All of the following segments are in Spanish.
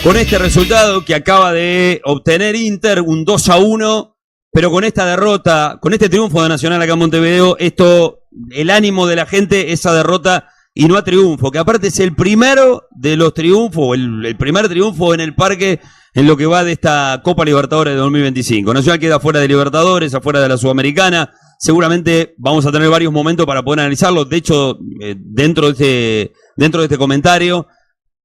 Con este resultado que acaba de obtener Inter, un 2-1, pero con esta derrota, con este triunfo de Nacional acá en Montevideo, el ánimo de la gente, esa derrota y no a triunfo, que aparte es el primero de los triunfos, el primer triunfo en el parque en lo que va de esta Copa Libertadores de 2025. Nacional queda fuera de Libertadores, afuera de la Sudamericana. Seguramente vamos a tener varios momentos para poder analizarlo. De hecho, dentro de este comentario,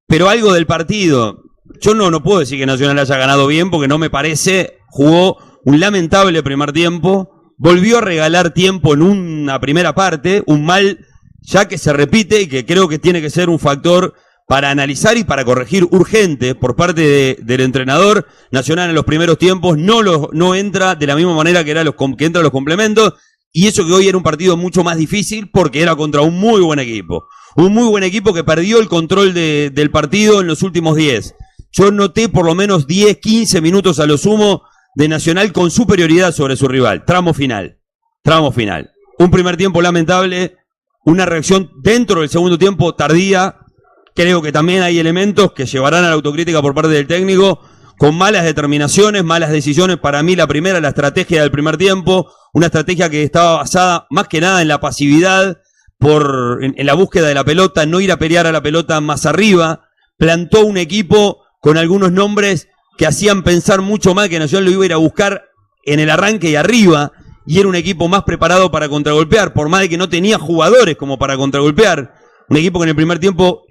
pero algo del partido. Yo no puedo decir que Nacional haya ganado bien, porque no me parece. Jugó un lamentable primer tiempo, volvió a regalar tiempo en una primera parte, un mal ya que se repite y que creo que tiene que ser un factor para analizar y para corregir urgente por parte del entrenador. Nacional en los primeros tiempos no entra de la misma manera que entra los complementos, y eso que hoy era un partido mucho más difícil porque era contra un muy buen equipo. Un muy buen equipo que perdió el control del partido en los últimos 10. Yo noté por lo menos 10, 15 minutos a lo sumo de Nacional con superioridad sobre su rival. Tramo final. Un primer tiempo lamentable, una reacción dentro del segundo tiempo tardía. Creo que también hay elementos que llevarán a la autocrítica por parte del técnico, con malas determinaciones, malas decisiones. Para mí la primera, la estrategia del primer tiempo, una estrategia que estaba basada más que nada en la pasividad, en la búsqueda de la pelota, no ir a pelear a la pelota más arriba. Plantó un equipo con algunos nombres que hacían pensar mucho más que Nacional lo iba a ir a buscar en el arranque y arriba, y era un equipo más preparado para contragolpear, por más de que no tenía jugadores como para contragolpear. Un equipo que en el primer tiempo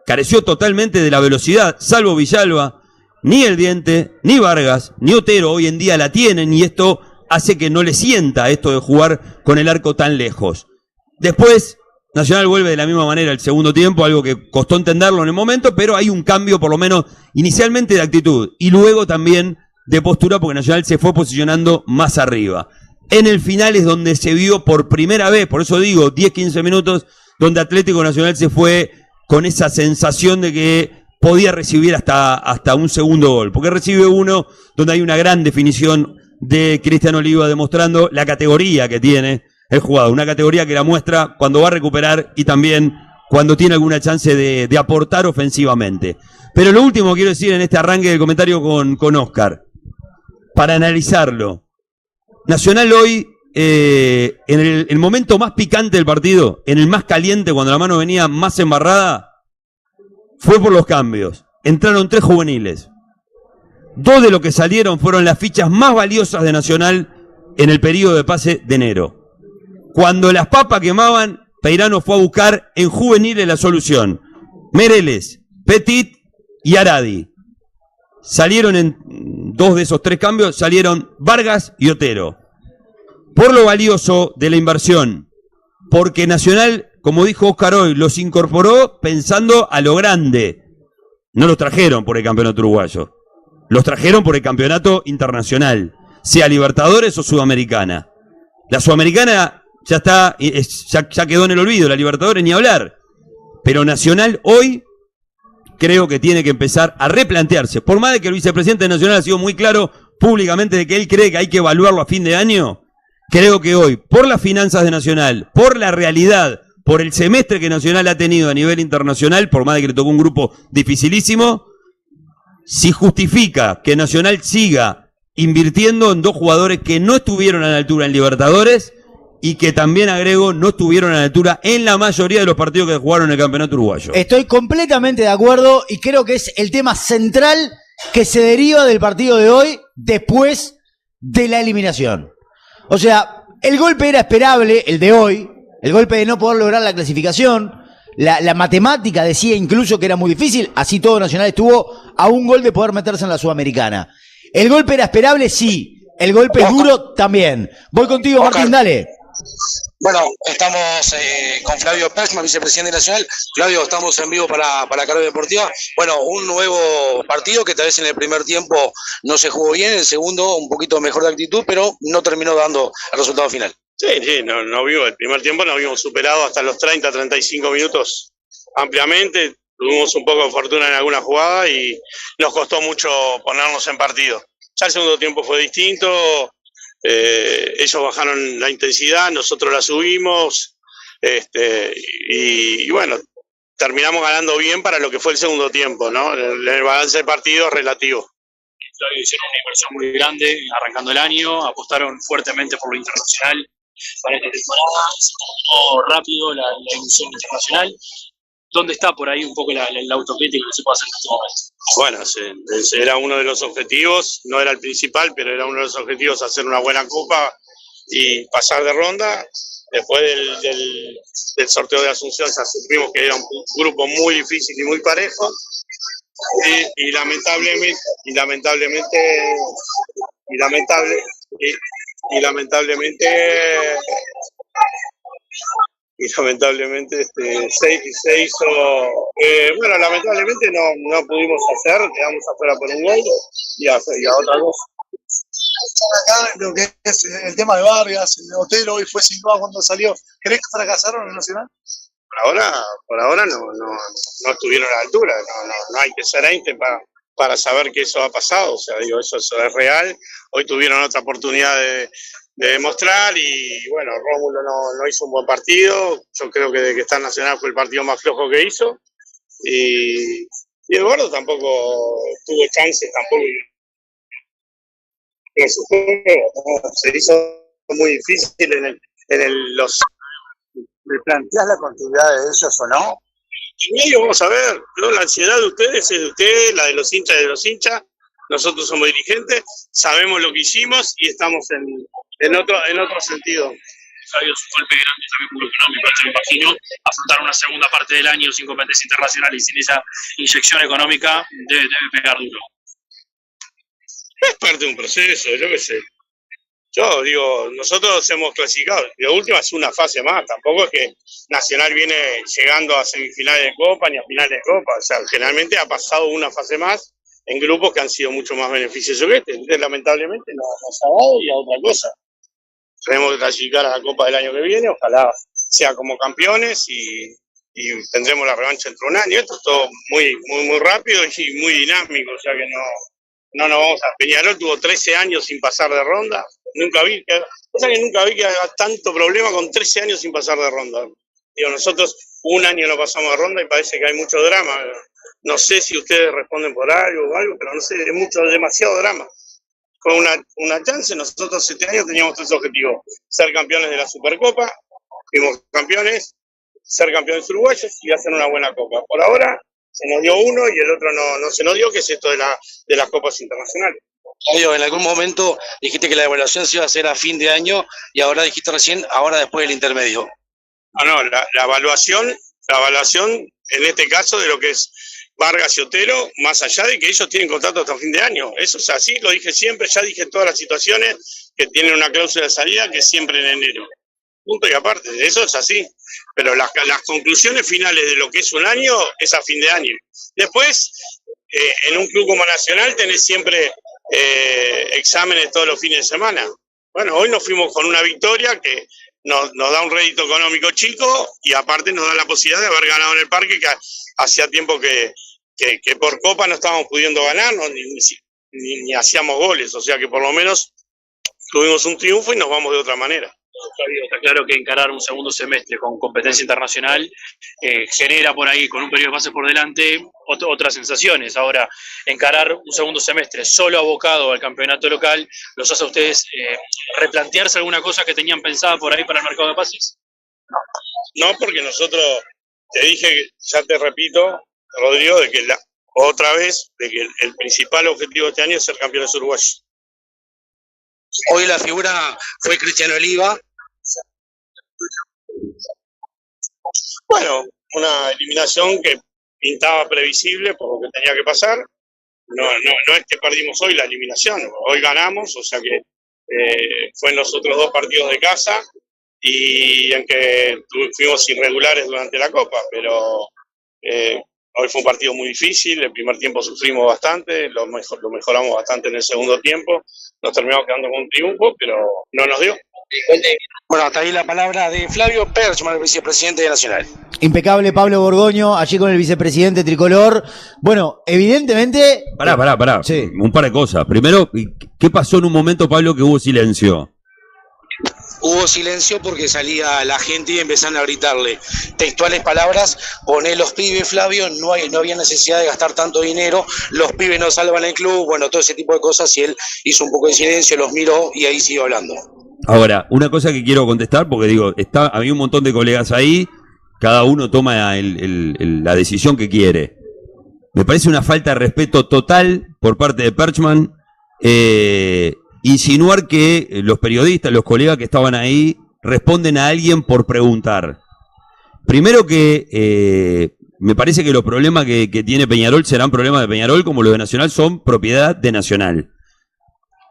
careció totalmente de la velocidad, salvo Villalba. Ni El Diente, ni Vargas, ni Otero hoy en día la tienen, y esto hace que no le sienta esto de jugar con el arco tan lejos. Después, Nacional vuelve de la misma manera el segundo tiempo, algo que costó entenderlo en el momento, pero hay un cambio por lo menos inicialmente de actitud y luego también de postura, porque Nacional se fue posicionando más arriba. En el final es donde se vio por primera vez, por eso digo 10-15 minutos, donde Atlético Nacional se fue con esa sensación de que podía recibir hasta un segundo gol, porque recibe uno donde hay una gran definición de Cristian Oliva demostrando la categoría que tiene el jugador, una categoría que la muestra cuando va a recuperar y también cuando tiene alguna chance de aportar ofensivamente. Pero lo último que quiero decir en este arranque del comentario con Oscar, para analizarlo, Nacional hoy, en el momento más picante del partido, en el más caliente, cuando la mano venía más embarrada, fue por los cambios. Entraron 3 juveniles. 2 de los que salieron fueron las fichas más valiosas de Nacional en el periodo de pase de enero. Cuando las papas quemaban, Peirano fue a buscar en juveniles la solución. Mereles, Petit y Aradi. Salieron en 2 de esos 3 cambios, salieron Vargas y Otero. Por lo valioso de la inversión, porque Nacional, como dijo Oscar hoy, los incorporó pensando a lo grande. No los trajeron por el campeonato uruguayo, los trajeron por el campeonato internacional, sea Libertadores o Sudamericana. La Sudamericana ya quedó en el olvido, la Libertadores ni hablar. Pero Nacional hoy creo que tiene que empezar a replantearse. Por más de que el vicepresidente Nacional ha sido muy claro públicamente de que él cree que hay que evaluarlo a fin de año, creo que hoy, por las finanzas de Nacional, por la realidad, por el semestre que Nacional ha tenido a nivel internacional, por más de que le tocó un grupo dificilísimo, si justifica que Nacional siga invirtiendo en 2 jugadores que no estuvieron a la altura en Libertadores y que también, agrego, no estuvieron a la altura en la mayoría de los partidos que jugaron en el campeonato uruguayo. Estoy completamente de acuerdo y creo que es el tema central que se deriva del partido de hoy después de la eliminación. O sea, el golpe era esperable, el de hoy, el golpe de no poder lograr la clasificación. La matemática decía incluso que era muy difícil, así todo Nacional estuvo a un gol de poder meterse en la Sudamericana. El golpe era esperable, sí. El golpe duro también. Voy contigo, Martín, dale. Bueno, estamos con Flavio Persma, vicepresidente nacional. Flavio, estamos en vivo para Carrera Deportiva. Bueno, un nuevo partido que tal vez en el primer tiempo no se jugó bien, en el segundo un poquito mejor de actitud, pero no terminó dando el resultado final. Sí, no vimos el primer tiempo, nos habíamos superado hasta los 30-35 minutos ampliamente. Tuvimos un poco de fortuna en alguna jugada y nos costó mucho ponernos en partido. Ya el segundo tiempo fue distinto. Ellos bajaron la intensidad, nosotros la subimos, y bueno, terminamos ganando bien para lo que fue el segundo tiempo, ¿no? El balance de partido relativo. Hicieron una inversión muy grande arrancando el año, apostaron fuertemente por lo internacional para esta temporada, se tomó rápido la ilusión internacional. ¿Dónde está por ahí un poco la autocrítica que se puede hacer en este momento? Bueno, era uno de los objetivos, no era el principal, pero era uno de los objetivos hacer una buena copa y pasar de ronda. Después del sorteo de Asunción ya supimos que era un grupo muy difícil y muy parejo. Y lamentablemente se hizo, bueno, lamentablemente no pudimos hacer, quedamos afuera por un gol y a otra cosa. Acá lo que es el tema de Vargas, el de Otero, hoy fue sin duda cuando salió. ¿Crees que fracasaron en el Nacional? Por ahora no estuvieron a la altura, no hay que ser Einstein para saber que eso ha pasado, o sea, digo, eso es real. Hoy tuvieron otra oportunidad de demostrar y bueno, Rómulo no hizo un buen partido, yo creo que desde que está en Nacional fue el partido más flojo que hizo y Eduardo tampoco tuvo chances, tampoco se hizo muy difícil los... ¿Me planteas la continuidad de ellos o no? En medio vamos a ver, ¿no? La ansiedad de ustedes es de ustedes, la de los hinchas es de los hinchas. Nosotros somos dirigentes, sabemos lo que hicimos y estamos en otro sentido. Ha habido un golpe grande también por lo económico, yo me imagino, afrontar una segunda parte del año sin competencia internacional y sin esa inyección económica debe pegar duro. Es parte de un proceso, yo qué sé. Yo digo, nosotros hemos clasificado, de última es una fase más, tampoco es que Nacional viene llegando a semifinales de Copa ni a finales de Copa, o sea, generalmente ha pasado una fase más en grupos que han sido mucho más beneficiosos que este. Entonces, lamentablemente nos ha dado y a otra cosa. Tenemos que clasificar a la Copa del año que viene, ojalá sea como campeones y tendremos la revancha dentro de un año. Esto es todo muy rápido y muy dinámico, o sea que no nos vamos a... Peñarol tuvo 13 años sin pasar de ronda. Nunca vi que haga tanto problema con 13 años sin pasar de ronda. Digo, nosotros un año no pasamos de ronda y parece que hay mucho drama. No sé si ustedes responden por algo o algo, pero no sé, es demasiado drama. Con una chance, nosotros 7 años teníamos 3 objetivos. Ser campeones de la Supercopa, fuimos campeones, ser campeones uruguayos y hacer una buena copa. Por ahora se nos dio uno y el otro no se nos dio, que es esto de las copas internacionales. En algún momento dijiste que la evaluación se iba a hacer a fin de año y ahora dijiste recién, ahora después del intermedio. La evaluación en este caso de lo que es Vargas y Otero, más allá de que ellos tienen contrato hasta fin de año. Eso es así, lo dije siempre, ya dije todas las situaciones que tienen una cláusula de salida que es siempre en enero. Punto y aparte, eso es así. Pero las conclusiones finales de lo que es un año es a fin de año. Después, en un club como Nacional tenés siempre exámenes todos los fines de semana. Bueno, hoy nos fuimos con una victoria que nos da un rédito económico chico y aparte nos da la posibilidad de haber ganado en el parque, que hacía tiempo que por Copa no estábamos pudiendo ganar, ni hacíamos goles, o sea que por lo menos tuvimos un triunfo y nos vamos de otra manera. Está claro que encarar un segundo semestre con competencia internacional genera por ahí, con un periodo de pases por delante, otras sensaciones. Ahora, encarar un segundo semestre solo abocado al campeonato local, ¿los hace a ustedes replantearse alguna cosa que tenían pensada por ahí para el mercado de pases? No, porque nosotros, te dije, ya te repito, Rodrigo, de que otra vez, de que el principal objetivo de este año es ser campeones uruguayos. Hoy la figura fue Cristiano Oliva. Bueno, una eliminación que pintaba previsible por lo que tenía que pasar. No es que perdimos hoy la eliminación, hoy ganamos, o sea que fue en los otros 2 partidos de casa y en que fuimos irregulares durante la Copa, pero hoy fue un partido muy difícil. El primer tiempo sufrimos bastante, lo mejoramos bastante en el segundo tiempo, nos terminamos quedando con un triunfo, pero no nos dio. Bueno, hasta ahí la palabra de Flavio Perchman, el vicepresidente de Nacional. Impecable Pablo Borgoño, allí con el vicepresidente tricolor. Bueno, evidentemente... Pará. Sí. Un par de cosas. Primero, ¿qué pasó en un momento, Pablo, que hubo silencio? hubo silencio porque salía la gente y empezaron a gritarle textuales palabras: poné los pibes, Flavio, no había necesidad de gastar tanto dinero, los pibes no salvan el club, bueno, todo ese tipo de cosas, y él hizo un poco de silencio, los miró y ahí siguió hablando. Ahora, una cosa que quiero contestar, porque digo, había un montón de colegas ahí, cada uno toma la decisión que quiere. Me parece una falta de respeto total por parte de Perchman insinuar que los periodistas, los colegas que estaban ahí, responden a alguien por preguntar. Primero que me parece que los problemas que tiene Peñarol serán problemas de Peñarol, como los de Nacional son propiedad de Nacional.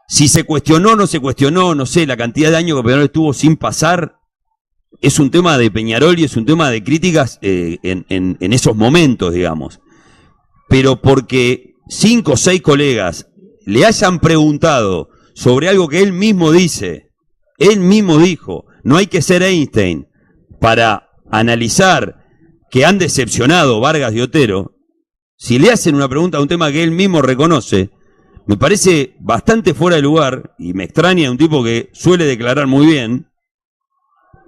Si se cuestionó o no se cuestionó, no sé, la cantidad de años que Peñarol estuvo sin pasar, es un tema de Peñarol y es un tema de críticas en esos momentos, digamos. Pero porque 5 o 6 colegas le hayan preguntado sobre algo que él mismo dice, él mismo dijo, no hay que ser Einstein para analizar que han decepcionado Vargas y Otero, si le hacen una pregunta a un tema que él mismo reconoce, me parece bastante fuera de lugar, y me extraña un tipo que suele declarar muy bien.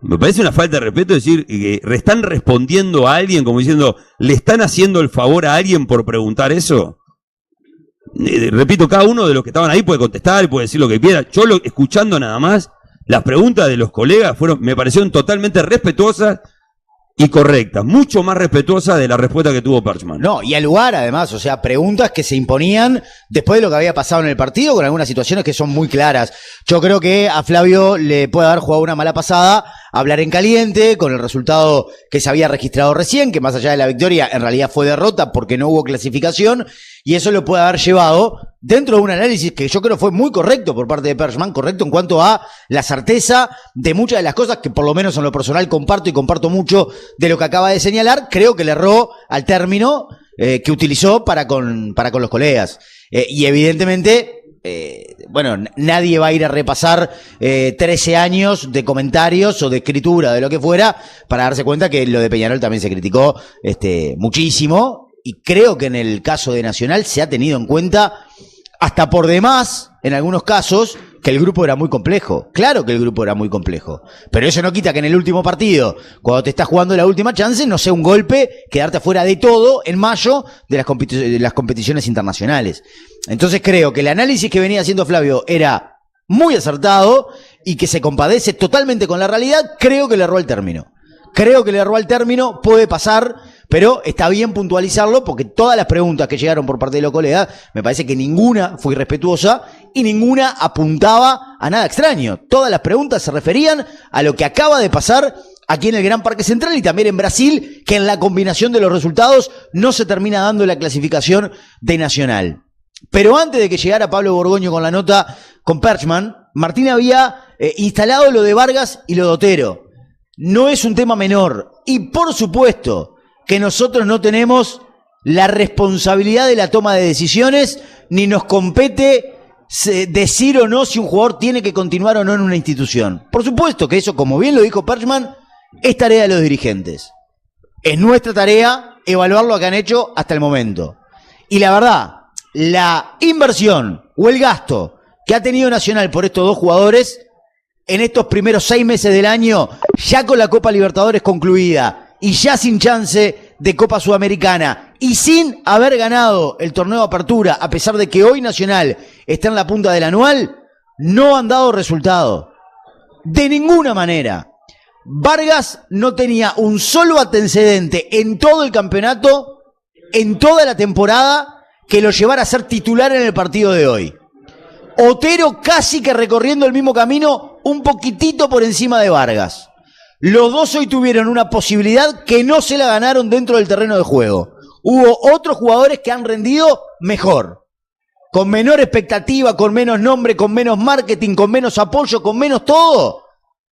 Me parece una falta de respeto decir que están respondiendo a alguien como diciendo, ¿le están haciendo el favor a alguien por preguntar eso? Repito, cada uno de los que estaban ahí puede contestar y puede decir lo que quiera. Yo escuchando nada más, las preguntas de los colegas me parecieron totalmente respetuosas y correctas, mucho más respetuosas de la respuesta que tuvo Perchman. No, y al lugar además, o sea, preguntas que se imponían después de lo que había pasado en el partido, con algunas situaciones que son muy claras. Yo creo que a Flavio le puede haber jugado una mala pasada hablar en caliente, con el resultado que se había registrado recién, que más allá de la victoria en realidad fue derrota porque no hubo clasificación, y eso lo puede haber llevado dentro de un análisis que yo creo fue muy correcto por parte de Perchman, correcto en cuanto a la certeza de muchas de las cosas que por lo menos en lo personal comparto, y comparto mucho de lo que acaba de señalar. Creo que le erró al término que utilizó para con los colegas. Y evidentemente, bueno, nadie va a ir a repasar 13 años de comentarios o de escritura, de lo que fuera, para darse cuenta que lo de Peñarol también se criticó muchísimo. Y creo que en el caso de Nacional se ha tenido en cuenta, hasta por demás, en algunos casos, que el grupo era muy complejo. Claro que el grupo era muy complejo. Pero eso no quita que en el último partido, cuando te estás jugando la última chance, no sea un golpe quedarte afuera de todo en mayo de las competiciones internacionales. Entonces creo que el análisis que venía haciendo Flavio era muy acertado y que se compadece totalmente con la realidad. Creo que le erró al término. Puede pasar, pero está bien puntualizarlo porque todas las preguntas que llegaron por parte de los colegas, me parece que ninguna fue irrespetuosa y ninguna apuntaba a nada extraño. Todas las preguntas se referían a lo que acaba de pasar aquí en el Gran Parque Central y también en Brasil, que en la combinación de los resultados no se termina dando la clasificación de Nacional. Pero antes de que llegara Pablo Borgoño con la nota con Perchman, Martín había instalado lo de Vargas y lo de Otero. No es un tema menor. Y por supuesto que nosotros no tenemos la responsabilidad de la toma de decisiones, ni nos compete decir o no si un jugador tiene que continuar o no en una institución. Por supuesto que eso, como bien lo dijo Perchman, es tarea de los dirigentes. Es nuestra tarea evaluar lo que han hecho hasta el momento. Y la verdad, la inversión o el gasto que ha tenido Nacional por estos dos jugadores en estos primeros 6 meses del año, ya con la Copa Libertadores concluida y ya sin chance de Copa Sudamericana y sin haber ganado el torneo de apertura, a pesar de que hoy Nacional está en la punta del anual, no han dado resultado. De ninguna manera. Vargas no tenía un solo antecedente en todo el campeonato, en toda la temporada, que lo llevara a ser titular en el partido de hoy. Otero casi que recorriendo el mismo camino, un poquitito por encima de Vargas. Los dos hoy tuvieron una posibilidad que no se la ganaron dentro del terreno de juego. Hubo otros jugadores que han rendido mejor, con menor expectativa, con menos nombre, con menos marketing, con menos apoyo, con menos todo.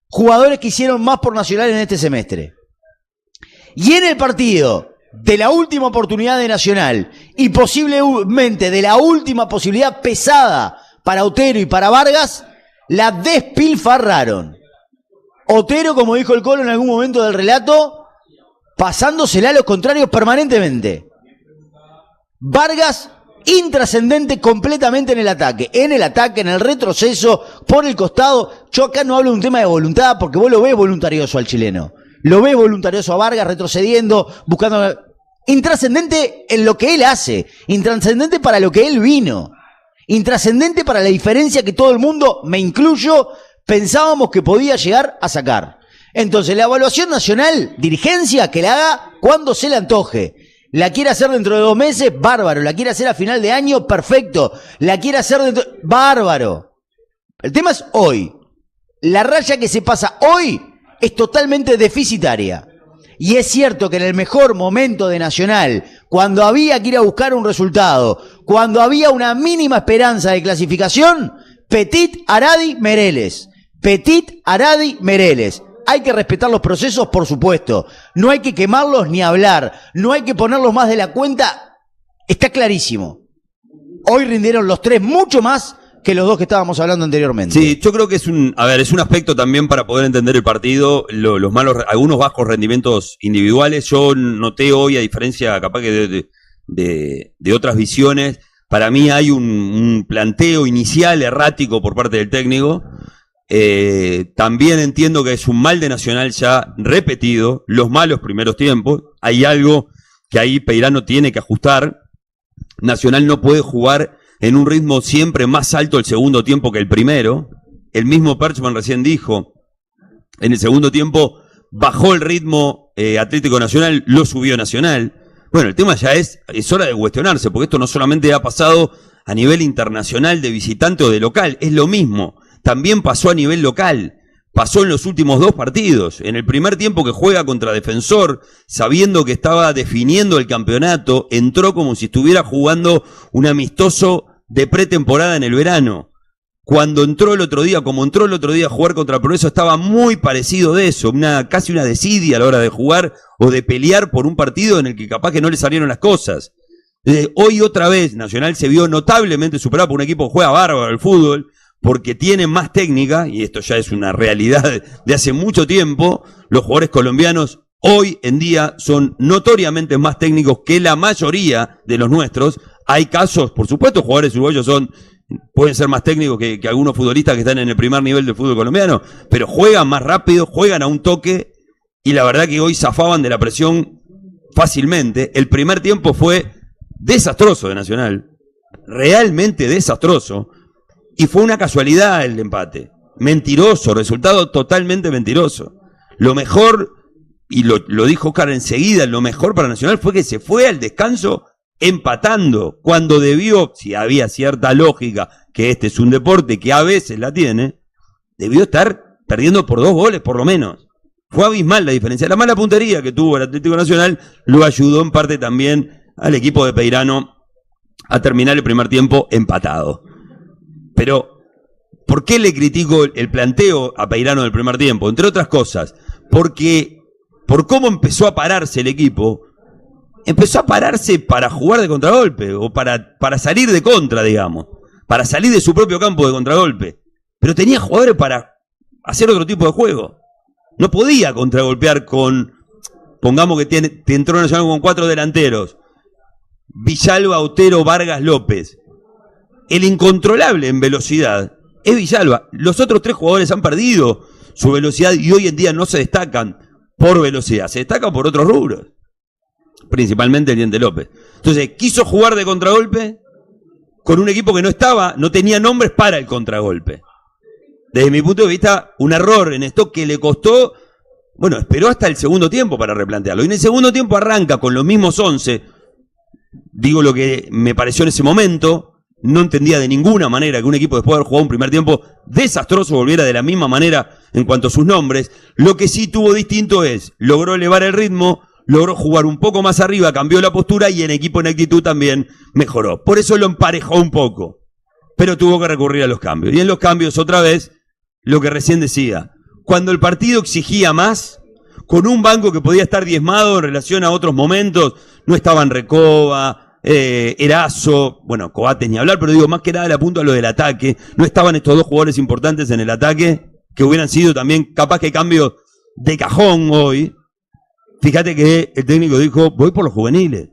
Jugadores que hicieron más por Nacional en este semestre. Y en el partido de la última oportunidad de Nacional y posiblemente de la última posibilidad pesada para Otero y para Vargas, la despilfarraron. Otero, como dijo el Colo en algún momento del relato, pasándosela a los contrarios permanentemente. Vargas intrascendente completamente en el ataque, en el retroceso, por el costado. Yo acá no hablo de un tema de voluntad, porque vos lo ves voluntarioso al chileno. Lo ves voluntarioso a Vargas, retrocediendo, buscando... Intrascendente en lo que él hace, intrascendente para lo que él vino, intrascendente para la diferencia que todo el mundo, me incluyo, pensábamos que podía llegar a sacar. Entonces, la evaluación nacional, dirigencia, que la haga cuando se le antoje. La quiere hacer dentro de 2 meses, bárbaro. La quiere hacer a final de año, perfecto. La quiere hacer dentro... bárbaro. El tema es hoy. La raya que se pasa hoy es totalmente deficitaria. Y es cierto que en el mejor momento de Nacional, cuando había que ir a buscar un resultado, cuando había una mínima esperanza de clasificación, Petit, Aradi, Meireles. Petit, Aradi, Meireles. Hay que respetar los procesos, por supuesto. No hay que quemarlos ni hablar. No hay que ponerlos más de la cuenta. Está clarísimo. Hoy rindieron los 3 mucho más que los 2 que estábamos hablando anteriormente. Sí, yo creo que es un aspecto también para poder entender el partido, algunos bajos rendimientos individuales. Yo noté hoy, a diferencia capaz que de otras visiones, para mí hay un planteo inicial errático por parte del técnico. También entiendo que es un mal de Nacional ya repetido, los malos primeros tiempos. Hay algo que ahí Peirano tiene que ajustar. Nacional no puede jugar en un ritmo siempre más alto el segundo tiempo que el primero. El mismo Perchman recién dijo, en el segundo tiempo bajó el ritmo Atlético Nacional, lo subió Nacional. Bueno, el tema ya es hora de cuestionarse, porque esto no solamente ha pasado a nivel internacional de visitante o de local, es lo mismo. También pasó a nivel local, pasó en los últimos 2 partidos. En el primer tiempo que juega contra Defensor, sabiendo que estaba definiendo el campeonato, entró como si estuviera jugando un amistoso de pretemporada en el verano. Cuando entró el otro día, a jugar contra Progreso, estaba muy parecido de eso, casi una desidia a la hora de jugar o de pelear por un partido en el que capaz que no le salieron las cosas. Hoy otra vez Nacional se vio notablemente superado por un equipo que juega bárbaro al fútbol, porque tiene más técnica, y esto ya es una realidad de hace mucho tiempo. Los jugadores colombianos hoy en día son notoriamente más técnicos que la mayoría de los nuestros. Hay casos, por supuesto, jugadores uruguayos pueden ser más técnicos que algunos futbolistas que están en el primer nivel del fútbol colombiano, pero juegan más rápido, juegan a un toque, y la verdad que hoy zafaban de la presión fácilmente. El primer tiempo fue desastroso de Nacional, realmente desastroso. Y fue una casualidad el empate. Mentiroso, resultado totalmente mentiroso. Lo mejor, y lo dijo Oscar enseguida, lo mejor para Nacional fue que se fue al descanso empatando, cuando debió, si había cierta lógica, que este es un deporte que a veces la tiene, debió estar perdiendo por 2 goles por lo menos. Fue abismal la diferencia. La mala puntería que tuvo el Atlético Nacional lo ayudó en parte también al equipo de Peirano a terminar el primer tiempo empatado. Pero, ¿por qué le critico el planteo a Peirano del primer tiempo? Entre otras cosas, porque por cómo empezó a pararse el equipo, empezó a pararse para jugar de contragolpe, o para salir de contra, digamos, para salir de su propio campo de contragolpe. Pero tenía jugadores para hacer otro tipo de juego. No podía contragolpear pongamos que te entró Nacional con 4 delanteros, Villalba, Otero, Vargas, López. El incontrolable en velocidad es Villalba. Los otros 3 jugadores han perdido su velocidad y hoy en día no se destacan por velocidad, se destacan por otros rubros, principalmente el Diente López. Entonces quiso jugar de contragolpe con un equipo que no tenía nombres para el contragolpe. Desde mi punto de vista, un error en esto que le costó, esperó hasta el segundo tiempo para replantearlo. Y en el segundo tiempo arranca con los mismos 11, digo lo que me pareció en ese momento. No entendía de ninguna manera que un equipo, después de haber jugado un primer tiempo desastroso, volviera de la misma manera en cuanto a sus nombres. Lo que sí tuvo distinto logró elevar el ritmo, logró jugar un poco más arriba, cambió la postura y en equipo en actitud también mejoró. Por eso lo emparejó un poco, pero tuvo que recurrir a los cambios. Y en los cambios, otra vez, lo que recién decía, cuando el partido exigía más, con un banco que podía estar diezmado en relación a otros momentos, no estaban Recoba, Erazo, Coates ni hablar, pero digo, más que nada le apunto a lo del ataque. No estaban estos 2 jugadores importantes en el ataque, que hubieran sido también capaz que cambios de cajón hoy. Fíjate que el técnico dijo, voy por los juveniles.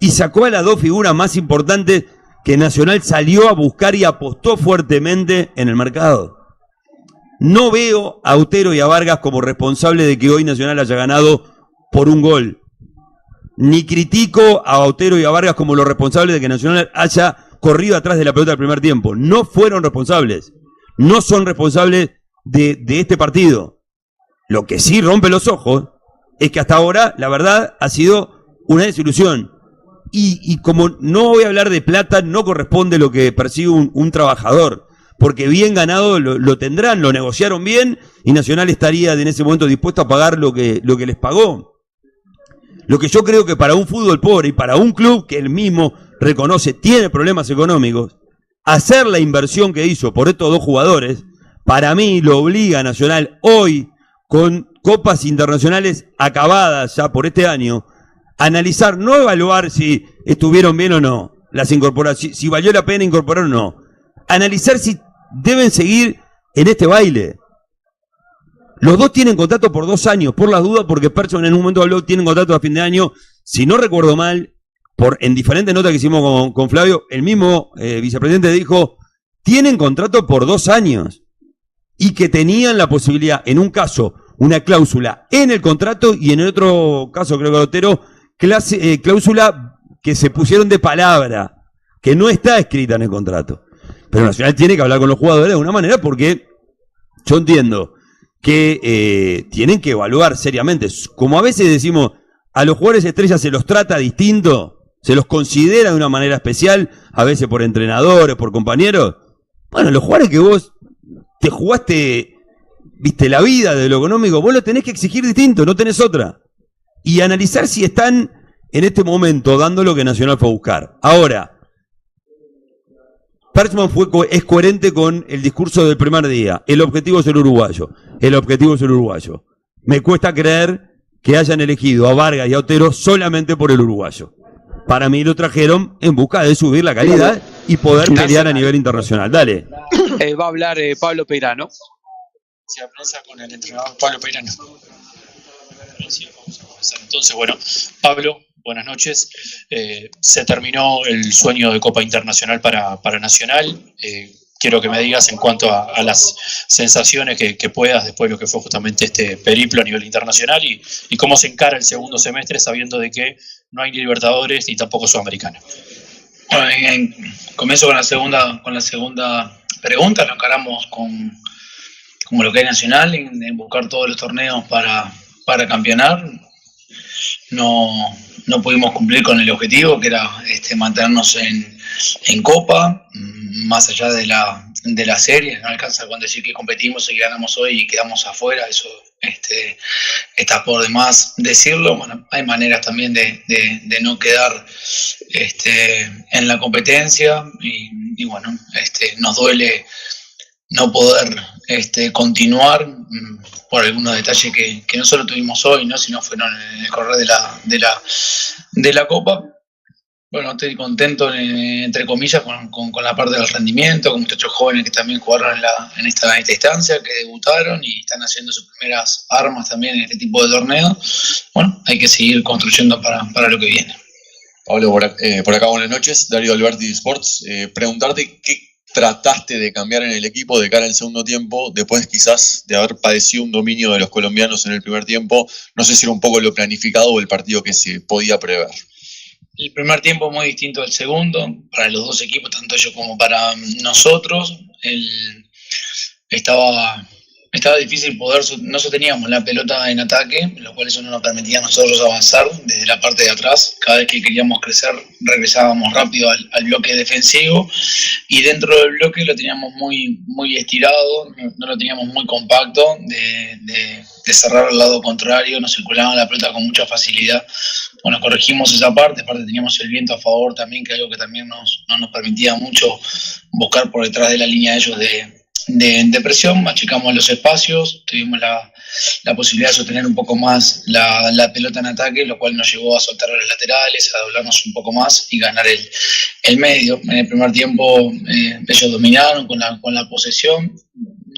y sacó a las dos figuras más importantes que Nacional salió a buscar y apostó fuertemente en el mercado. No veo a Otero y a Vargas como responsables de que hoy Nacional haya ganado por un gol. Ni critico a Otero y a Vargas como los responsables de que Nacional haya corrido atrás de la pelota del primer tiempo. No fueron responsables. No son responsables de este partido. Lo que sí rompe los ojos es que hasta ahora, la verdad, ha sido una desilusión. Y como no voy a hablar de plata, no corresponde lo que percibe un trabajador. Porque bien ganado lo tendrán, lo negociaron bien y Nacional estaría en ese momento dispuesto a pagar lo que les pagó. Lo que yo creo que para un fútbol pobre y para un club que él mismo reconoce tiene problemas económicos, hacer la inversión que hizo por estos dos jugadores, para mí lo obliga a Nacional hoy, con copas internacionales acabadas ya por este año, a analizar, no evaluar si estuvieron bien o no, las incorporaciones, si valió la pena incorporar o no, analizar si deben seguir en este baile. Los dos tienen contrato por 2 años, por las dudas, porque Persson en un momento habló, tienen contrato a fin de año, si no recuerdo mal, en diferentes notas que hicimos con Flavio, el mismo vicepresidente dijo, tienen contrato por 2 años, y que tenían la posibilidad, en un caso, una cláusula en el contrato, y en el otro caso, creo que Otero, cláusula que se pusieron de palabra, que no está escrita en el contrato. Pero Nacional tiene que hablar con los jugadores de una manera, porque yo entiendo que tienen que evaluar seriamente. Como a veces decimos, a los jugadores estrellas se los trata distinto, se los considera de una manera especial, a veces por entrenadores, por compañeros. Bueno, los jugadores que vos te jugaste, viste, la vida de lo económico, vos lo tenés que exigir distinto, no tenés otra. Y analizar si están en este momento dando lo que Nacional fue a buscar. Ahora, Persson es coherente con el discurso del primer día. El objetivo es el uruguayo. El objetivo es el uruguayo. Me cuesta creer que hayan elegido a Vargas y a Otero solamente por el uruguayo. Para mí lo trajeron en busca de subir la calidad y poder pelear a nivel internacional. Dale. Va a hablar Pablo Peirano. Se prensa con el entrenador Pablo Peirano. Entonces, bueno, Pablo, buenas noches. Se terminó el sueño de Copa Internacional para Nacional. Quiero que me digas en cuanto a las sensaciones que puedas después de lo que fue justamente este periplo a nivel internacional y cómo se encara el segundo semestre sabiendo de que no hay ni Libertadores ni tampoco Sudamericana. Bueno, comienzo con la segunda pregunta. Lo encaramos como lo que es Nacional, en buscar todos los torneos para campeonar. No pudimos cumplir con el objetivo, que era mantenernos en Copa, más allá de la serie. No alcanza con decir que competimos y que ganamos hoy y quedamos afuera, eso está por demás decirlo. Bueno, hay maneras también de no quedar en la competencia y bueno, nos duele no poder continuar por algunos detalles que no solo tuvimos hoy, ¿no?, sino fueron en el correr de la Copa. Bueno, estoy contento, entre comillas, con la parte del rendimiento, con muchachos jóvenes que también jugaron en esta instancia, que debutaron y están haciendo sus primeras armas también en este tipo de torneos. Bueno, hay que seguir construyendo para lo que viene. Pablo, por acá, buenas noches. Darío Alberti Sports. Preguntarte qué trataste de cambiar en el equipo de cara al segundo tiempo, después quizás de haber padecido un dominio de los colombianos en el primer tiempo. No sé si era un poco lo planificado o el partido que se podía prever. El primer tiempo muy distinto al segundo, para los dos equipos, tanto ellos como para nosotros. Estaba difícil no sosteníamos la pelota en ataque, lo cual eso no nos permitía a nosotros avanzar desde la parte de atrás. Cada vez que queríamos crecer, regresábamos rápido al bloque defensivo, y dentro del bloque lo teníamos muy, muy estirado, no lo teníamos muy compacto, de cerrar al lado contrario, nos circulaban la pelota con mucha facilidad. Bueno, corregimos esa parte, aparte teníamos el viento a favor también, que algo que también no nos permitía mucho buscar por detrás de la línea de ellos de presión. Achicamos los espacios, tuvimos la posibilidad de sostener un poco más la pelota en ataque, lo cual nos llevó a soltar a los laterales, a doblarnos un poco más y ganar el medio. En el primer tiempo ellos dominaron con la posesión.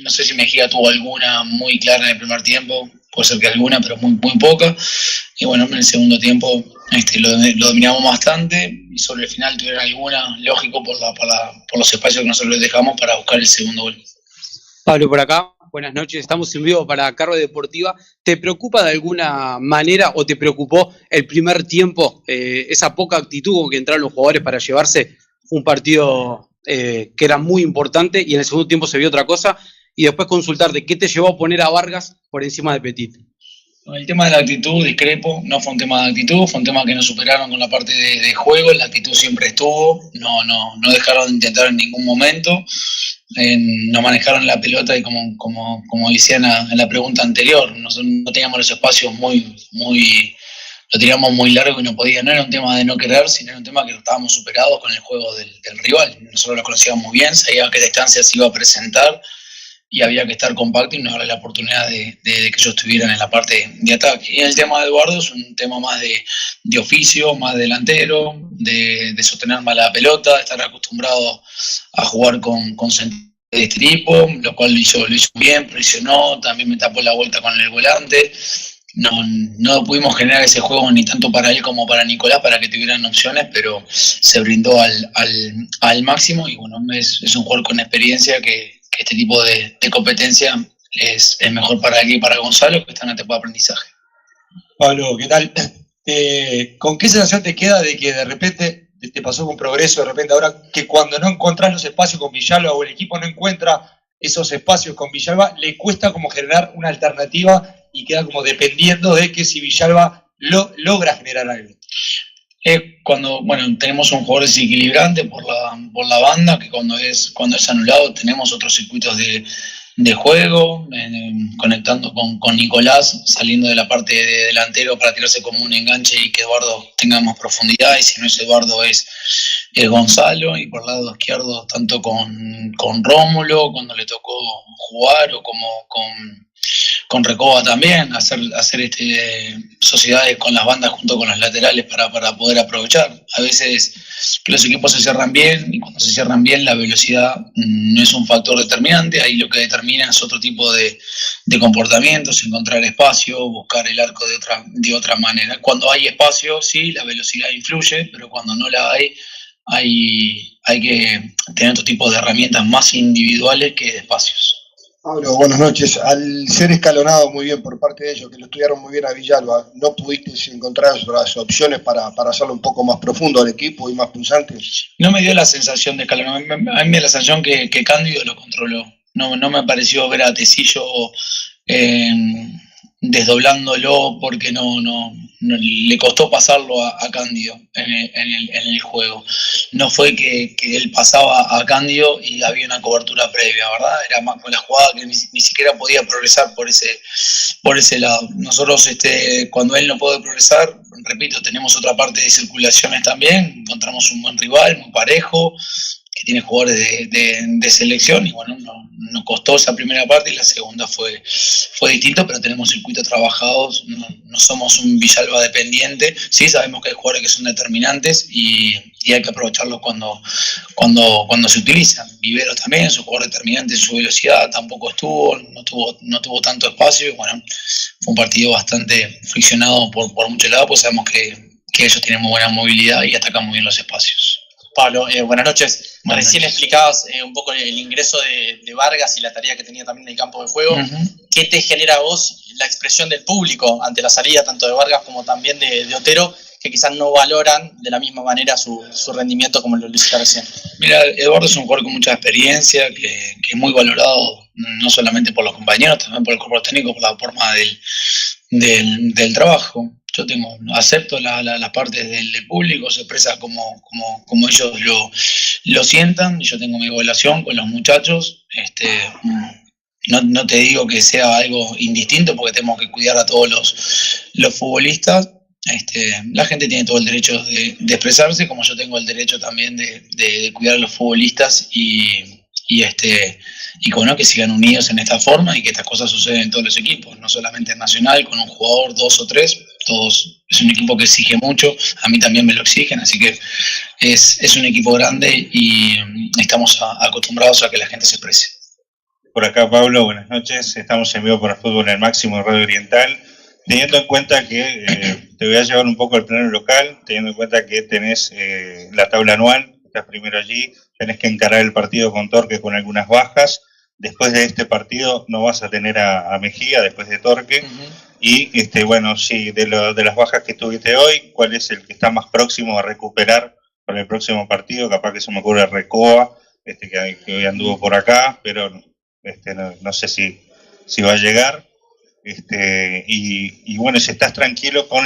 No sé si Mejía tuvo alguna muy clara en el primer tiempo, puede ser que alguna, pero muy, muy poca. Y bueno, en el segundo tiempo lo dominamos bastante y sobre el final tuvieron alguna, lógico, por los espacios que nosotros les dejamos para buscar el segundo gol. Pablo, por acá, buenas noches, estamos en vivo para Carve Deportiva. ¿Te preocupa de alguna manera o te preocupó el primer tiempo, esa poca actitud con que entraron los jugadores para llevarse un partido que era muy importante y en el segundo tiempo se vio otra cosa? Y después consultarte, ¿qué te llevó a poner a Vargas por encima de Petit? El tema de la actitud, discrepo, no fue un tema de actitud, fue un tema que nos superaron con la parte de juego, la actitud siempre estuvo, no dejaron de intentar en ningún momento, no manejaron la pelota y como decían en la pregunta anterior, nosotros no teníamos los espacios lo teníamos muy largo y no era un tema de no querer, sino era un tema que estábamos superados con el juego del rival, nosotros lo conocíamos muy bien, sabíamos qué distancia se iba a presentar, y había que estar compacto y nos darle la oportunidad de que ellos estuvieran en la parte de ataque. Y el tema de Eduardo es un tema más de oficio, más delantero, de sostener más la pelota, de estar acostumbrado a jugar con sentido de estripo, lo cual lo hizo bien, presionó, también me tapó la vuelta con el volante. No pudimos generar ese juego ni tanto para él como para Nicolás para que tuvieran opciones, pero se brindó al máximo y bueno, es un jugador con experiencia que este tipo de competencia es mejor para él y para Gonzalo, que están en etapa de aprendizaje. Pablo, ¿qué tal? ¿Con qué sensación te queda de que de repente te pasó con Progreso, de repente ahora que cuando no encontrás los espacios con Villalba o el equipo no encuentra esos espacios con Villalba, le cuesta como generar una alternativa y queda como dependiendo de que si Villalba logra generar algo? Cuando tenemos un jugador desequilibrante por la banda, que cuando es anulado tenemos otros circuitos de juego, conectando con Nicolás, saliendo de la parte de delantero para tirarse como un enganche y que Eduardo tenga más profundidad, y si no es Eduardo es Gonzalo, y por el lado izquierdo tanto con Rómulo cuando le tocó jugar, o como con Recoba también, hacer sociedades con las bandas junto con los laterales para poder aprovechar. A veces que los equipos se cierran bien, y cuando se cierran bien la velocidad no es un factor determinante, ahí lo que determina es otro tipo de comportamientos, encontrar espacio, buscar el arco de otra manera. Cuando hay espacio, sí, la velocidad influye, pero cuando no la hay que tener otro tipo de herramientas más individuales que de espacios. Pablo, buenas noches. Al ser escalonado muy bien por parte de ellos, que lo estudiaron muy bien a Villalba, ¿no pudiste encontrar otras opciones para hacerlo un poco más profundo al equipo y más pulsante? No me dio la sensación de escalonado, a mí me dio la sensación que Cándido lo controló. No me pareció ver a Tecillo desdoblándolo, porque no le costó pasarlo a Cándido en el juego. No fue que él pasaba a Cándido y había una cobertura previa, ¿verdad? Era más con la jugada que ni siquiera podía progresar por ese lado. Nosotros, cuando él no puede progresar, repito, tenemos otra parte de circulaciones también, encontramos un buen rival, muy parejo, que tiene jugadores de selección, y bueno, nos costó esa primera parte, y la segunda fue distinto, pero tenemos circuitos trabajados, no somos un Villalba dependiente, sí sabemos que hay jugadores que son determinantes y hay que aprovecharlos cuando se utilizan. Viveros también es un jugador determinante, su velocidad tampoco no tuvo tanto espacio, y bueno, fue un partido bastante friccionado por muchos lados, pues sabemos que ellos tienen muy buena movilidad y atacan muy bien los espacios. Pablo, buenas noches. Recién explicabas un poco el ingreso de Vargas y la tarea que tenía también en el campo de juego. ¿Qué te genera a vos la expresión del público ante la salida tanto de Vargas como también de Otero, que quizás no valoran de la misma manera su rendimiento como lo hiciste recién? Mira, Eduardo es un jugador con mucha experiencia, que es muy valorado no solamente por los compañeros, también por el cuerpo técnico, por la forma del trabajo. Yo acepto las partes del público, se expresa como ellos lo sientan, y yo tengo mi evaluación con los muchachos. No te digo que sea algo indistinto, porque tenemos que cuidar a todos los futbolistas. La gente tiene todo el derecho de expresarse, como yo tengo el derecho también de cuidar a los futbolistas y que sigan unidos en esta forma, y que estas cosas suceden en todos los equipos, no solamente en Nacional, con un jugador, 2 o 3, todos. Es un equipo que exige mucho, a mí también me lo exigen, así que es un equipo grande y estamos acostumbrados a que la gente se exprese. Por acá, Pablo, buenas noches. Estamos en vivo por el Fútbol al Máximo de Radio Oriental. teniendo en cuenta que te voy a llevar un poco al plano local, teniendo en cuenta que tenés la tabla anual, estás primero allí, tenés que encarar el partido con Torque con algunas bajas. Después de este partido no vas a tener a Mejía, después de Torque. Y bueno, sí, de las bajas que tuviste hoy, ¿cuál es el que está más próximo a recuperar para el próximo partido? Capaz que se me ocurre Recoba, que hoy anduvo por acá, pero no sé si va a llegar. Y bueno, si estás tranquilo con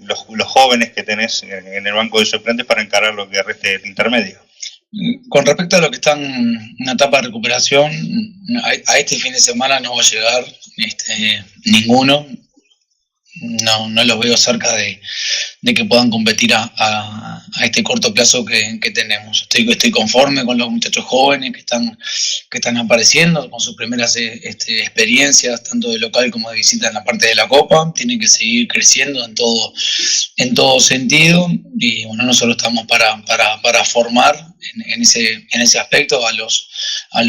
los jóvenes que tenés en el banco de suplentes para encarar lo que reste del intermedio. Con respecto a lo que están en una etapa de recuperación, a este fin de semana no va a llegar ninguno. No los veo cerca de que puedan competir a este corto plazo que tenemos. Estoy conforme con los muchachos jóvenes que están apareciendo con sus primeras experiencias, tanto de local como de visita en la parte de la Copa. Tienen que seguir creciendo en todo sentido, y bueno, nosotros estamos para formar en ese aspecto a los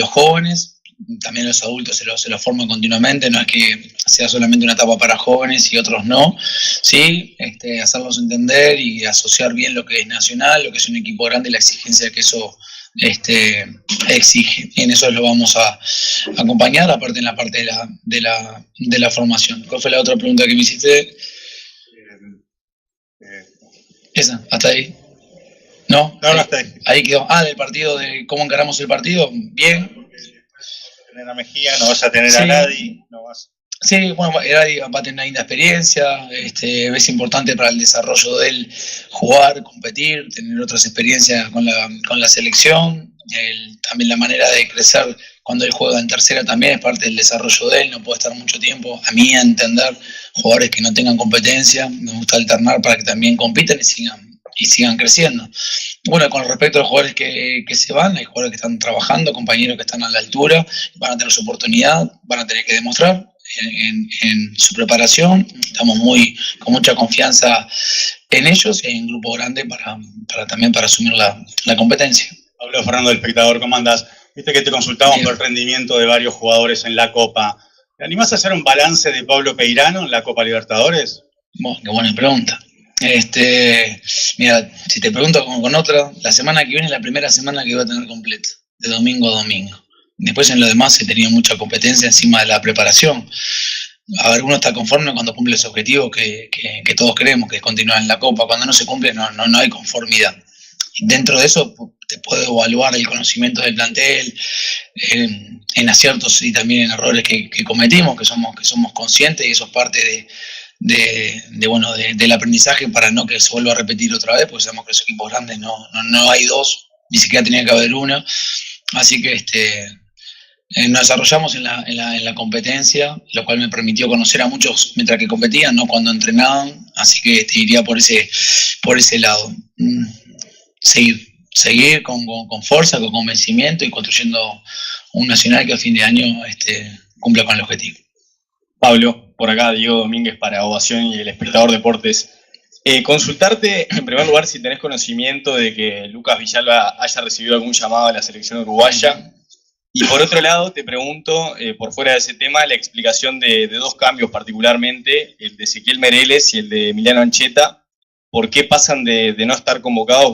jóvenes. También los adultos se los forman continuamente, no es que sea solamente una etapa para jóvenes y otros no. Sí, hacerlos entender y asociar bien lo que es Nacional, lo que es un equipo grande y la exigencia que eso exige. Y en eso lo vamos a acompañar, aparte en la parte de la formación. ¿Cuál fue la otra pregunta que me hiciste? Esa, hasta ahí. ¿No? No, hasta ahí. Ahí quedó. Del partido, de cómo encaramos el partido. Bien. Tener a Mejía, no vas a tener a nadie, no vas. Sí, bueno, Eradi va a tener una linda experiencia, es importante para el desarrollo de él jugar, competir, tener otras experiencias con la selección, también la manera de crecer cuando él juega en tercera también es parte del desarrollo de él, no puede estar mucho tiempo, a mí a entender, jugadores que no tengan competencia, me gusta alternar para que también compitan y sigan creciendo. Bueno, con respecto a los jugadores que se van, hay jugadores que están trabajando, compañeros que están a la altura, van a tener su oportunidad, van a tener que demostrar en su preparación. Estamos con mucha confianza en ellos y hay un grupo grande también para asumir la competencia. Pablo Fernando, del Espectador, ¿cómo andás? Viste que te consultamos por el rendimiento de varios jugadores en la Copa. ¿Te animás a hacer un balance de Pablo Peirano en la Copa Libertadores? Bueno, qué buena pregunta. Mira, si te pregunto con otra, la semana que viene es la primera semana que voy a tener completa, de domingo a domingo. Después en lo demás he tenido mucha competencia encima de la preparación. A ver, uno está conforme cuando cumple ese objetivo que todos queremos, que es continuar en la Copa. Cuando no se cumple no hay conformidad. Y dentro de eso te puedo evaluar el conocimiento del plantel, en aciertos y también en errores que cometimos, que somos conscientes, y eso es parte del aprendizaje para no que se vuelva a repetir otra vez, porque sabemos que los equipos grandes no hay dos, ni siquiera tenía que haber uno. Así que nos desarrollamos en la competencia, lo cual me permitió conocer a muchos mientras que competían, no cuando entrenaban. Así que te iría por ese lado. Seguir con fuerza, con convencimiento y construyendo un Nacional que a fin de año cumpla con el objetivo. Pablo, por acá Diego Domínguez para Ovación y El Espectador Deportes. Consultarte en primer lugar si tenés conocimiento de que Lucas Villalba haya recibido algún llamado a la selección uruguaya. Y por otro lado te pregunto, por fuera de ese tema, la explicación de dos cambios particularmente, el de Ezequiel Mereles y el de Emiliano Ancheta. ¿Por qué pasan de no estar convocados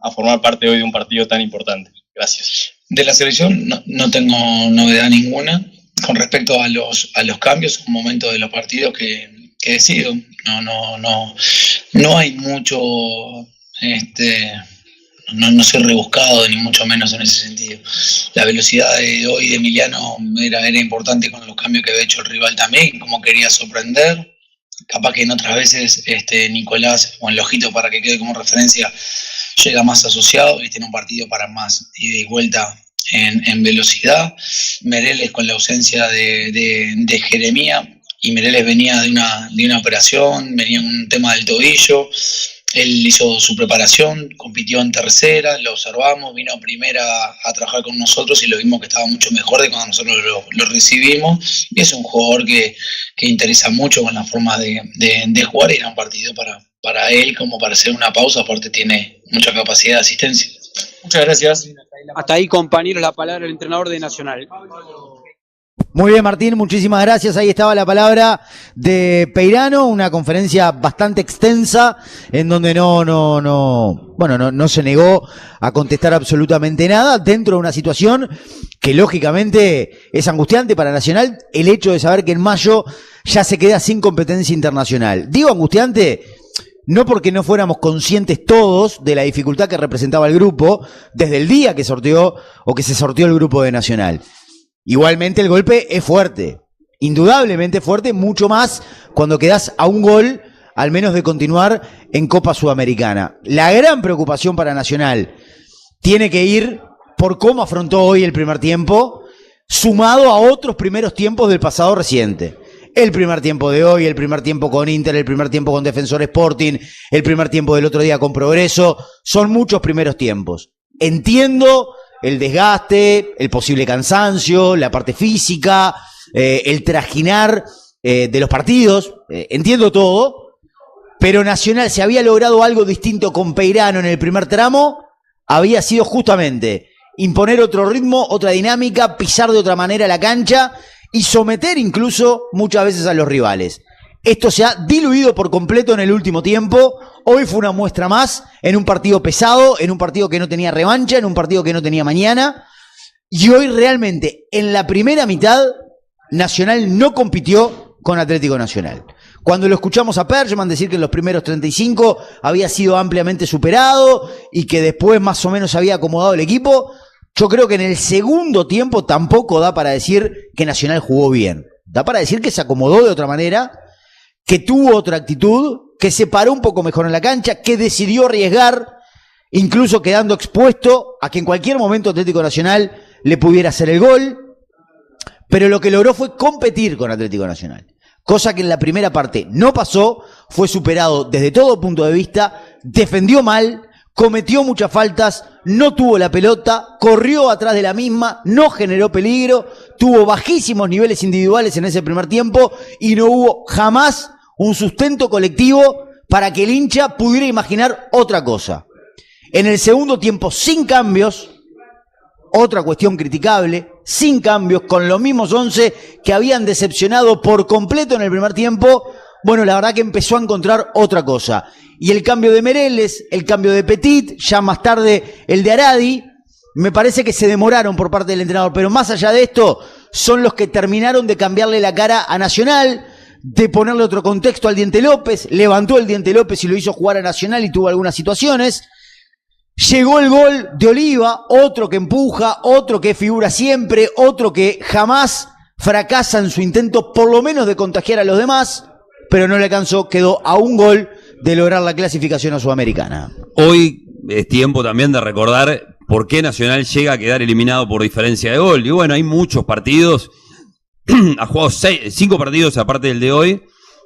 a formar parte hoy de un partido tan importante? Gracias. De la selección no tengo novedad ninguna. Con respecto a los cambios, es un momento de los partidos que decido. No hay mucho, no soy rebuscado ni mucho menos en ese sentido. La velocidad de hoy de Emiliano era importante con los cambios que había hecho el rival también, como quería sorprender. Capaz que en otras veces Nicolás, o en Lojito para que quede como referencia, llega más asociado y tiene un partido para más ida y vuelta en velocidad. Mereles con la ausencia de Jeremías, y Mereles venía de una operación, venía un tema del tobillo. Él hizo su preparación, compitió en tercera, lo observamos, vino a primera a trabajar con nosotros y lo vimos que estaba mucho mejor de cuando nosotros lo recibimos. Y es un jugador que interesa mucho con la forma de jugar, y era un partido para él como para hacer una pausa. Aparte tiene mucha capacidad de asistencia. Muchas gracias. Hasta ahí, compañeros, la palabra del entrenador de Nacional. Muy bien, Martín, muchísimas gracias. Ahí estaba la palabra de Peirano, una conferencia bastante extensa en donde no se negó a contestar absolutamente nada dentro de una situación que lógicamente es angustiante para Nacional, el hecho de saber que en mayo ya se queda sin competencia internacional. Digo angustiante no porque no fuéramos conscientes todos de la dificultad que representaba el grupo desde el día que se sorteó el grupo de Nacional. Igualmente el golpe es fuerte, indudablemente fuerte, mucho más cuando quedás a un gol al menos de continuar en Copa Sudamericana. La gran preocupación para Nacional tiene que ir por cómo afrontó hoy el primer tiempo, sumado a otros primeros tiempos del pasado reciente. El primer tiempo de hoy, el primer tiempo con Inter, el primer tiempo con Defensor Sporting, el primer tiempo del otro día con Progreso, son muchos primeros tiempos. Entiendo el desgaste, el posible cansancio, la parte física, el trajinar de los partidos, entiendo todo, pero Nacional, si había logrado algo distinto con Peirano en el primer tramo, había sido justamente imponer otro ritmo, otra dinámica, pisar de otra manera la cancha y someter incluso muchas veces a los rivales. Esto se ha diluido por completo en el último tiempo. Hoy fue una muestra más en un partido pesado, en un partido que no tenía revancha, en un partido que no tenía mañana. Y hoy realmente, en la primera mitad, Nacional no compitió con Atlético Nacional. Cuando lo escuchamos a Pergeman decir que en los primeros 35 había sido ampliamente superado y que después más o menos había acomodado el equipo, yo creo que en el segundo tiempo tampoco da para decir que Nacional jugó bien. Da para decir que se acomodó de otra manera, que tuvo otra actitud, que se paró un poco mejor en la cancha, que decidió arriesgar, incluso quedando expuesto a que en cualquier momento Atlético Nacional le pudiera hacer el gol, pero lo que logró fue competir con Atlético Nacional, cosa que en la primera parte no pasó, fue superado desde todo punto de vista, defendió mal, cometió muchas faltas, no tuvo la pelota, corrió atrás de la misma, no generó peligro, tuvo bajísimos niveles individuales en ese primer tiempo y no hubo jamás un sustento colectivo para que el hincha pudiera imaginar otra cosa. En el segundo tiempo, sin cambios, otra cuestión criticable, sin cambios, con los mismos 11 que habían decepcionado por completo en el primer tiempo, bueno, la verdad que empezó a encontrar otra cosa. Y el cambio de Meireles, el cambio de Petit, ya más tarde el de Aradi, me parece que se demoraron por parte del entrenador, pero más allá de esto, son los que terminaron de cambiarle la cara a Nacional, de ponerle otro contexto al Diente López, levantó el Diente López y lo hizo jugar a Nacional y tuvo algunas situaciones. Llegó el gol de Oliva, otro que empuja, otro que figura siempre, otro que jamás fracasa en su intento por lo menos de contagiar a los demás, pero no le alcanzó, quedó a un gol de lograr la clasificación a Sudamericana. Hoy es tiempo también de recordar por qué Nacional llega a quedar eliminado por diferencia de gol. Y bueno, hay muchos partidos, ha jugado 5 partidos aparte del de hoy.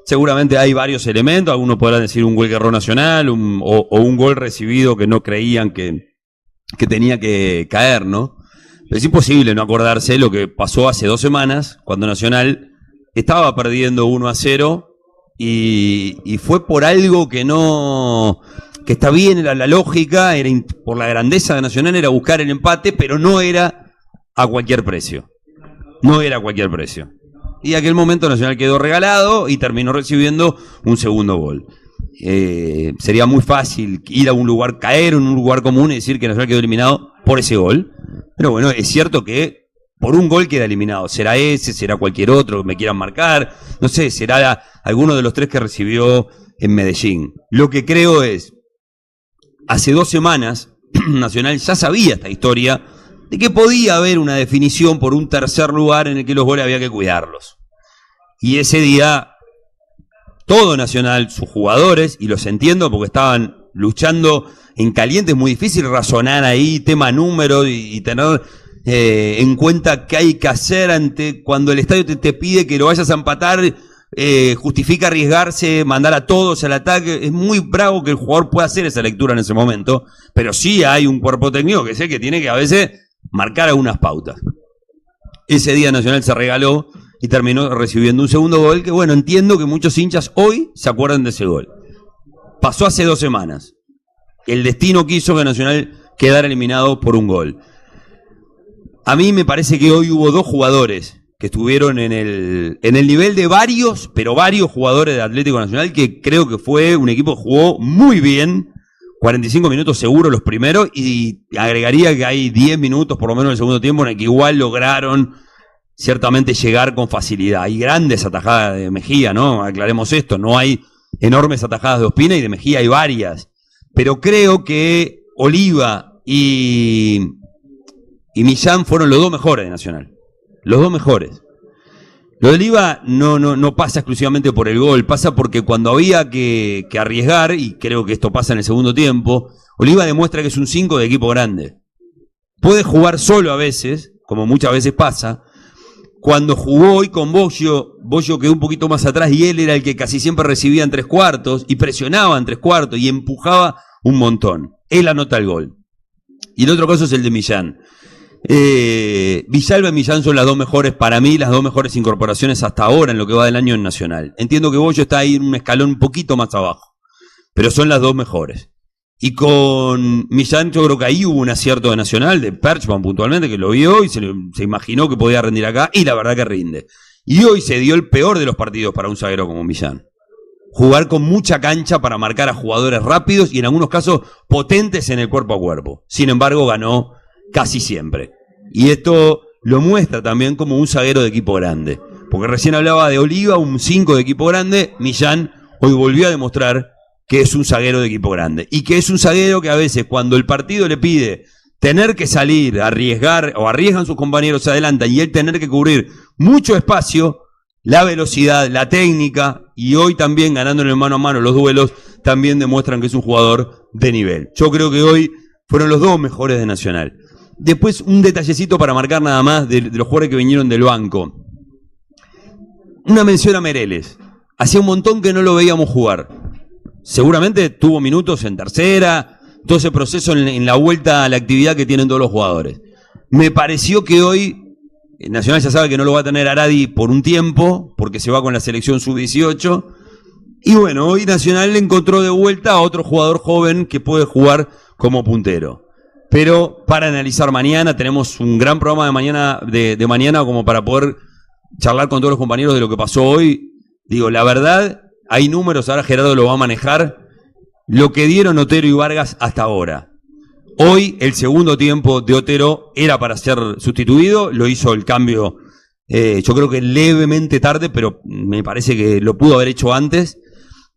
Seguramente hay varios elementos, algunos podrán decir un gol que erró Nacional o un gol recibido que no creían que tenía que caer, ¿no? Pero es imposible no acordarse lo que pasó hace 2 semanas, cuando Nacional estaba perdiendo 1-0 y fue por algo que está bien, era la lógica, por la grandeza de Nacional, era buscar el empate, pero no era a cualquier precio. No era a cualquier precio. Y en aquel momento Nacional quedó regalado y terminó recibiendo un segundo gol. Sería muy fácil ir a un lugar, caer en un lugar común y decir que Nacional quedó eliminado por ese gol. Pero bueno, es cierto que por un gol queda eliminado. Será ese, será cualquier otro que me quieran marcar. No sé, será alguno de los 3 que recibió en Medellín. Lo que creo es, hace 2 semanas Nacional ya sabía esta historia de que podía haber una definición por un tercer lugar en el que los goles había que cuidarlos. Y ese día, todo Nacional, sus jugadores, y los entiendo porque estaban luchando en caliente, es muy difícil razonar ahí, tema número y tener en cuenta qué hay que hacer cuando el estadio te pide que lo vayas a empatar, justifica arriesgarse, mandar a todos al ataque. Es muy bravo que el jugador pueda hacer esa lectura en ese momento, pero sí hay un cuerpo técnico que sé que tiene que a veces marcar algunas pautas. Ese día Nacional se regaló y terminó recibiendo un segundo gol que, bueno, entiendo que muchos hinchas hoy se acuerdan de ese gol. Pasó hace 2 semanas. El destino quiso que Nacional quedara eliminado por un gol. A mí me parece que hoy hubo 2 jugadores que estuvieron en el nivel de varios jugadores de Atlético Nacional, que creo que fue un equipo que jugó muy bien, 45 minutos seguro los primeros, y agregaría que hay 10 minutos por lo menos en el segundo tiempo en el que igual lograron ciertamente llegar con facilidad. Hay grandes atajadas de Mejía, ¿no? Aclaremos esto, no hay enormes atajadas de Ospina, y de Mejía hay varias, pero creo que Oliva y Millán fueron los dos mejores de Nacional. Los dos mejores. Lo de Oliva no pasa exclusivamente por el gol, pasa porque cuando había que arriesgar, y creo que esto pasa en el segundo tiempo, Oliva demuestra que es un 5 de equipo grande. Puede jugar solo a veces, como muchas veces pasa. Cuando jugó hoy con Boggio quedó un poquito más atrás y él era el que casi siempre recibía en 3/4 y presionaba en 3/4 y empujaba un montón. Él anota el gol. Y el otro caso es el de Millán. Villalba y Millán son las dos mejores, para mí, las dos mejores incorporaciones hasta ahora en lo que va del año en Nacional. Entiendo que Boggio está ahí en un escalón un poquito más abajo, pero son las dos mejores. Y con Millán yo creo que ahí hubo un acierto de Nacional, de Perchman puntualmente, que lo vio y se imaginó que podía rendir acá, y la verdad que rinde. Y hoy se dio el peor de los partidos para un zaguero como Millán. Jugar con mucha cancha para marcar a jugadores rápidos y en algunos casos potentes en el cuerpo a cuerpo. Sin embargo, ganó casi siempre. Y esto lo muestra también como un zaguero de equipo grande. Porque recién hablaba de Oliva, un 5 de equipo grande. Millán hoy volvió a demostrar que es un zaguero de equipo grande. Y que es un zaguero que a veces cuando el partido le pide tener que salir, arriesgar, o arriesgan sus compañeros, se adelantan, y él tener que cubrir mucho espacio, la velocidad, la técnica, y hoy también ganando en el mano a mano los duelos, también demuestran que es un jugador de nivel. Yo creo que hoy fueron los dos mejores de Nacional. Después un detallecito para marcar nada más de los jugadores que vinieron del banco. Una mención a Mereles. Hacía un montón que no lo veíamos jugar. Seguramente tuvo minutos en tercera, todo ese proceso en la vuelta a la actividad que tienen todos los jugadores. Me pareció que hoy Nacional ya sabe que no lo va a tener Aradi por un tiempo, porque se va con la selección sub-18. Y bueno, hoy Nacional le encontró de vuelta a otro jugador joven que puede jugar como puntero. Pero para analizar mañana, tenemos un gran programa de mañana como para poder charlar con todos los compañeros de lo que pasó hoy. Digo, la verdad, hay números, ahora Gerardo lo va a manejar, lo que dieron Otero y Vargas hasta ahora. Hoy el segundo tiempo de Otero era para ser sustituido, lo hizo el cambio, yo creo que levemente tarde, pero me parece que lo pudo haber hecho antes.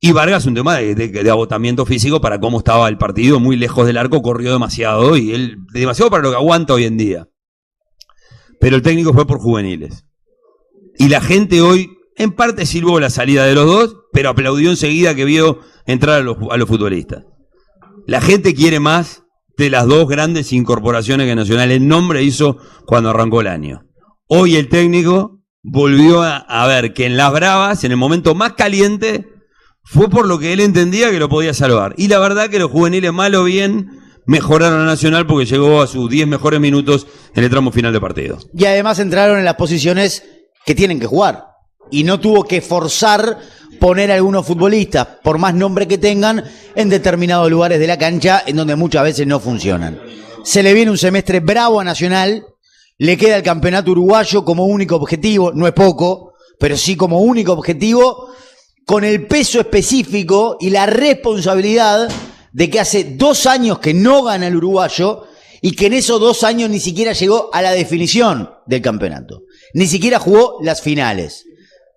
Y Vargas, un tema de agotamiento físico para cómo estaba el partido, muy lejos del arco, corrió demasiado, y él demasiado para lo que aguanta hoy en día. Pero el técnico fue por juveniles. Y la gente hoy, en parte silbó la salida de los dos, pero aplaudió enseguida que vio entrar a los futbolistas. La gente quiere más de las dos grandes incorporaciones que Nacional en nombre hizo cuando arrancó el año. Hoy el técnico volvió a ver que en las bravas, en el momento más caliente, fue por lo que él entendía que lo podía salvar. Y la verdad que los juveniles, mal o bien, mejoraron a Nacional porque llegó a sus 10 mejores minutos en el tramo final de partido. Y además entraron en las posiciones que tienen que jugar. Y no tuvo que forzar poner a algunos futbolistas, por más nombre que tengan, en determinados lugares de la cancha en donde muchas veces no funcionan. Se le viene un semestre bravo a Nacional, le queda el campeonato uruguayo como único objetivo, no es poco, pero sí como único objetivo, con el peso específico y la responsabilidad de que hace 2 años que no gana el uruguayo y que en esos 2 años ni siquiera llegó a la definición del campeonato, ni siquiera jugó las finales.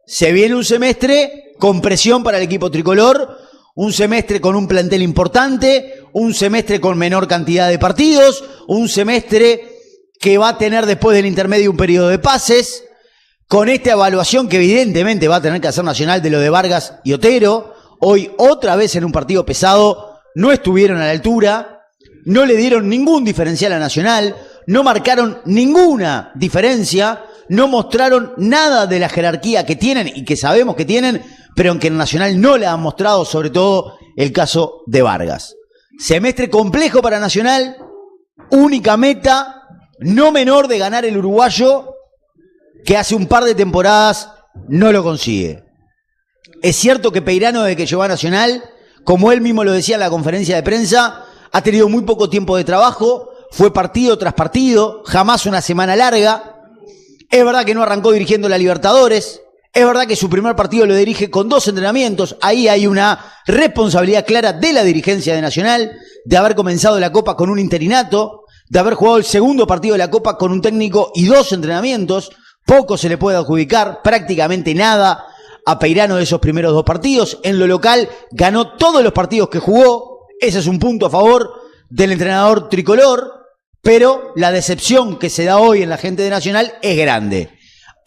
Se viene un semestre con presión para el equipo tricolor, un semestre con un plantel importante, un semestre con menor cantidad de partidos, un semestre que va a tener después del intermedio un periodo de pases, con esta evaluación que evidentemente va a tener que hacer Nacional de lo de Vargas y Otero. Hoy otra vez en un partido pesado no estuvieron a la altura, no le dieron ningún diferencial a Nacional, no marcaron ninguna diferencia, no mostraron nada de la jerarquía que tienen y que sabemos que tienen, pero en que en Nacional no la han mostrado, sobre todo el caso de Vargas. Semestre complejo para Nacional, única meta, no menor de ganar el uruguayo, que hace un par de temporadas no lo consigue. Es cierto que Peirano, desde que llegó a Nacional, como él mismo lo decía en la conferencia de prensa, ha tenido muy poco tiempo de trabajo, fue partido tras partido, jamás una semana larga. Es verdad que no arrancó dirigiendo la Libertadores. Es verdad que su primer partido lo dirige con 2 entrenamientos. Ahí hay una responsabilidad clara de la dirigencia de Nacional, de haber comenzado la Copa con un interinato, de haber jugado el segundo partido de la Copa con un técnico y 2 entrenamientos. Poco se le puede adjudicar, prácticamente nada a Peirano de esos primeros 2 partidos. En lo local ganó todos los partidos que jugó. Ese es un punto a favor del entrenador tricolor. Pero la decepción que se da hoy en la gente de Nacional es grande.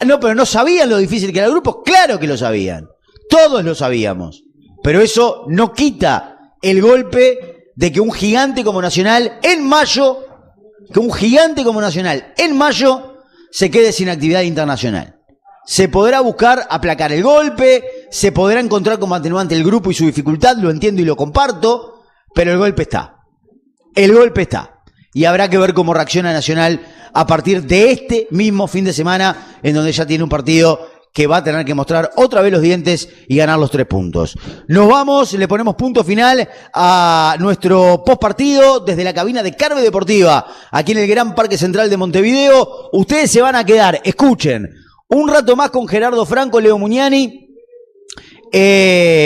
No, pero no sabían lo difícil que era el grupo. Claro que lo sabían. Todos lo sabíamos. Pero eso no quita el golpe de que un gigante como Nacional en mayo, se quede sin actividad internacional. Se podrá buscar aplacar el golpe, se podrá encontrar como atenuante el grupo y su dificultad, lo entiendo y lo comparto, pero el golpe está. El golpe está. Y habrá que ver cómo reacciona Nacional a partir de este mismo fin de semana, en donde ya tiene un partido que va a tener que mostrar otra vez los dientes y ganar los 3 puntos. Nos vamos, le ponemos punto final a nuestro postpartido desde la cabina de Carve Deportiva, aquí en el Gran Parque Central de Montevideo. Ustedes se van a quedar, escuchen, un rato más con Gerardo Franco, Leo Muñani.